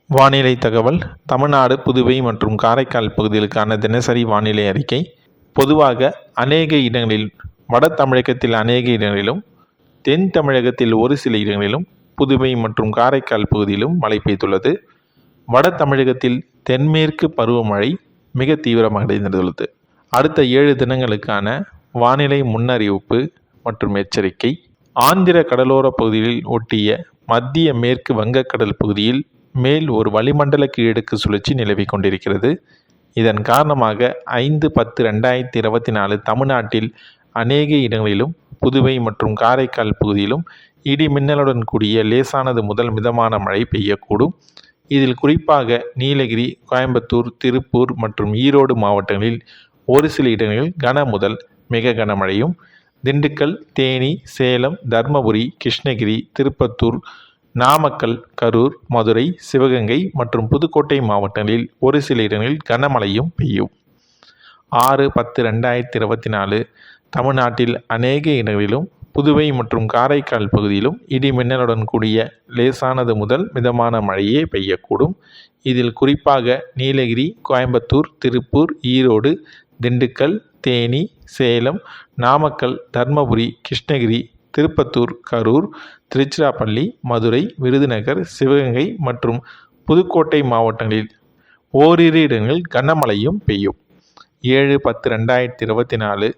வானிலை தகவல். தமிழ்நாடு, புதுவை மற்றும் காரைக்கால் பகுதிகளுக்கான தினசரி வானிலை அறிக்கை. பொதுவாக அநேக இடங்களில், வட தமிழகத்தில் அநேக இடங்களிலும், தென் தமிழகத்தில் ஒரு சில இடங்களிலும், புதுவை மற்றும் காரைக்கால் பகுதியிலும் மழை பெய்துள்ளது. வட தமிழகத்தில் தென்மேற்கு பருவமழை மிக தீவிரமடைந்துள்ளது. அடுத்த 7 தினங்களுக்கான வானிலை முன்னறிவிப்பு மற்றும் எச்சரிக்கை. ஆந்திர கடலோர பகுதியில் ஒட்டிய மத்திய மேற்கு வங்கக்கடல் பகுதியில் மேல் ஒரு வளிமண்டல கீழடுக்கு சுழற்சி நிலவிக் கொண்டிருக்கிறது. இதன் காரணமாக 5/10/2024 தமிழ்நாட்டில் அநேக இடங்களிலும், புதுவை மற்றும் காரைக்கால் பகுதியிலும் இடி மின்னலுடன் கூடிய லேசானது முதல் மிதமான மழை பெய்யக்கூடும். இதில் குறிப்பாக நீலகிரி, கோயம்புத்தூர், திருப்பூர் மற்றும் ஈரோடு மாவட்டங்களில் ஒரு சில இடங்களில் கன முதல் மிக கனமழையும், திண்டுக்கல், தேனி, சேலம், தர்மபுரி, கிருஷ்ணகிரி, திருப்பத்தூர், நாமக்கல், கரூர், மதுரை, சிவகங்கை மற்றும் புதுக்கோட்டை மாவட்டங்களில் ஒரு சில இடங்களில் கனமழையும் பெய்யும். 6/10/2024 தமிழ்நாட்டில் அநேக இடங்களிலும், புதுவை மற்றும் காரைக்கால் பகுதியிலும் இடி மின்னலுடன் கூடிய லேசானது முதல் மிதமான மழையே பெய்யக்கூடும். இதில் குறிப்பாக நீலகிரி, கோயம்புத்தூர், திருப்பூர், ஈரோடு, திண்டுக்கல், தேனி, சேலம், நாமக்கல், தர்மபுரி, கிருஷ்ணகிரி, திருப்பத்தூர், கரூர், திருச்சிராப்பள்ளி, மதுரை, விருதுநகர், சிவகங்கை மற்றும் புதுக்கோட்டை மாவட்டங்களில் ஓரிரு இடங்களில் கனமழையும் பெய்யும். 7/10/2024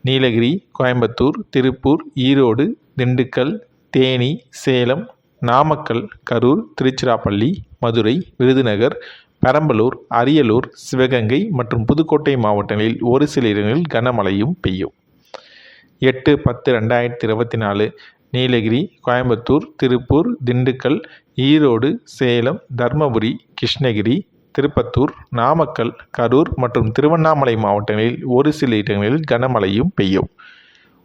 நீலகிரி, கோயம்புத்தூர், திருப்பூர், ஈரோடு, திண்டுக்கல், தேனி, சேலம், நாமக்கல், கரூர், திருச்சிராப்பள்ளி, மதுரை, விருதுநகர், பெரம்பலூர், அரியலூர், சிவகங்கை மற்றும் புதுக்கோட்டை மாவட்டங்களில் ஒரு சில இடங்களில் கனமழையும் பெய்யும். 8/10/2024 நீலகிரி, கோயம்புத்தூர், திருப்பூர், திண்டுக்கல், ஈரோடு, சேலம், தர்மபுரி, கிருஷ்ணகிரி, திருப்பத்தூர், நாமக்கல், கரூர் மற்றும் திருவண்ணாமலை மாவட்டங்களில் ஒரு சில இடங்களில் கனமழையும் பெய்யும்.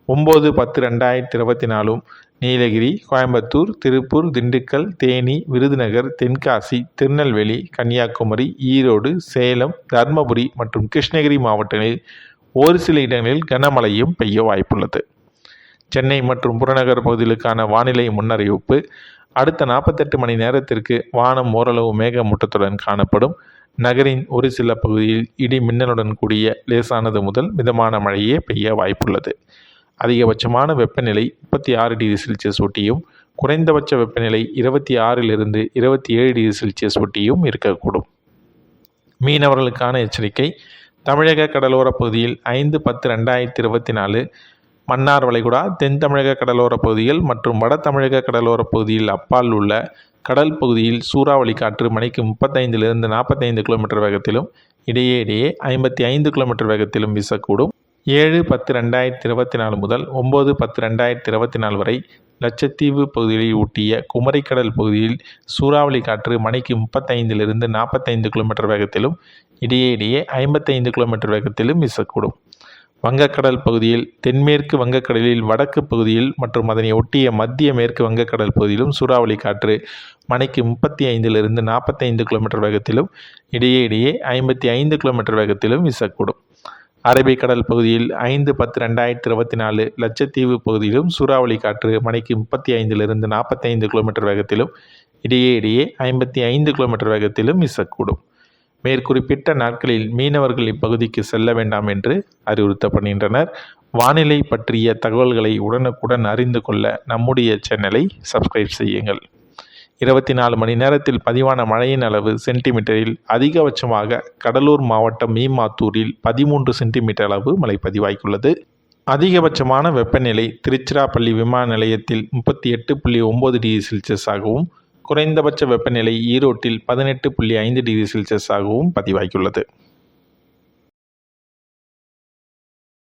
9/10/2024 நீலகிரி, கோயம்புத்தூர், திருப்பூர், திண்டுக்கல், தேனி, விருதுநகர், தென்காசி, திருநெல்வேலி, கன்னியாகுமரி, ஈரோடு, சேலம், தர்மபுரி மற்றும் கிருஷ்ணகிரி மாவட்டங்களில் ஒரு சில இடங்களில் கனமழையும் பெய்ய வாய்ப்புள்ளது. சென்னை மற்றும் புறநகர் பகுதிகளுக்கான வானிலை முன்னறிவிப்பு. அடுத்த 48 மணி நேரத்திற்கு வானம் ஓரளவு மேகமூட்டத்துடன் காணப்படும். நகரின் ஒரு சில பகுதியில் இடி மின்னலுடன் கூடிய லேசானது முதல் மிதமான மழையே பெய்ய வாய்ப்புள்ளது. அதிகபட்சமான வெப்பநிலை 36°C ஒட்டியும், குறைந்தபட்ச வெப்பநிலை 26 27°C ஒட்டியும் இருக்கக்கூடும். மீனவர்களுக்கான எச்சரிக்கை. தமிழக கடலோர பகுதியில் 5/10/2024 மன்னார் வளைகுடா, தென் தமிழக கடலோர பகுதிகள் மற்றும் வட தமிழக கடலோர பகுதியில் அப்பால் உள்ள கடல் பகுதியில் சூறாவளி காற்று மணிக்கு 35 km வேகத்திலும், இடையே 55 km வேகத்திலும் வீசக்கூடும். 7/10/2024 முதல் 9/10/2024 வரை லட்சத்தீவு பகுதிகளை ஒட்டிய குமரிக்கடல் பகுதியில் சூறாவளி காற்று மணிக்கு 35 km வேகத்திலும், இடையே 55 km வேகத்திலும் வீசக்கூடும். வங்கக்கடல் பகுதியில், தென்மேற்கு வங்கக்கடலில் வடக்கு பகுதியில் மற்றும் அதனை ஒட்டிய மத்திய மேற்கு வங்கக்கடல் பகுதியிலும் சூறாவளி காற்று மணிக்கு 35 km வேகத்திலும், இடையே 55 km வேகத்திலும் வீசக்கூடும். அரபிக்கடல் பகுதியில் 5/10/2024 லட்சத்தீவு பகுதியிலும் சூறாவளி காற்று மணிக்கு 35 km வேகத்திலும், இடையே 55 km வேகத்திலும் வீசக்கூடும். மேற்குறிப்பிட்ட நாட்களில் மீனவர்கள் இப்பகுதிக்கு செல்ல வேண்டாம் என்று அறிவுறுத்தப்படுகின்றனர். வானிலை பற்றிய தகவல்களை உடனுக்குடன் அறிந்து கொள்ள நம்முடைய சேனலை சப்ஸ்கிரைப் செய்யுங்கள். 24 மணி நேரத்தில் பதிவான மழையின் அளவு சென்டிமீட்டரில் அதிகபட்சமாக கடலூர் மாவட்டம் மீமாத்தூரில் 13 சென்டிமீட்டர் அளவு மழை பதிவாகியுள்ளது. அதிகபட்சமான வெப்பநிலை திருச்சிராப்பள்ளி விமான நிலையத்தில் 38.9°C ஆகவும், குறைந்தபட்ச வெப்பநிலை ஈரோட்டில் 18.5°C ஆகவும் பதிவாகியுள்ளது.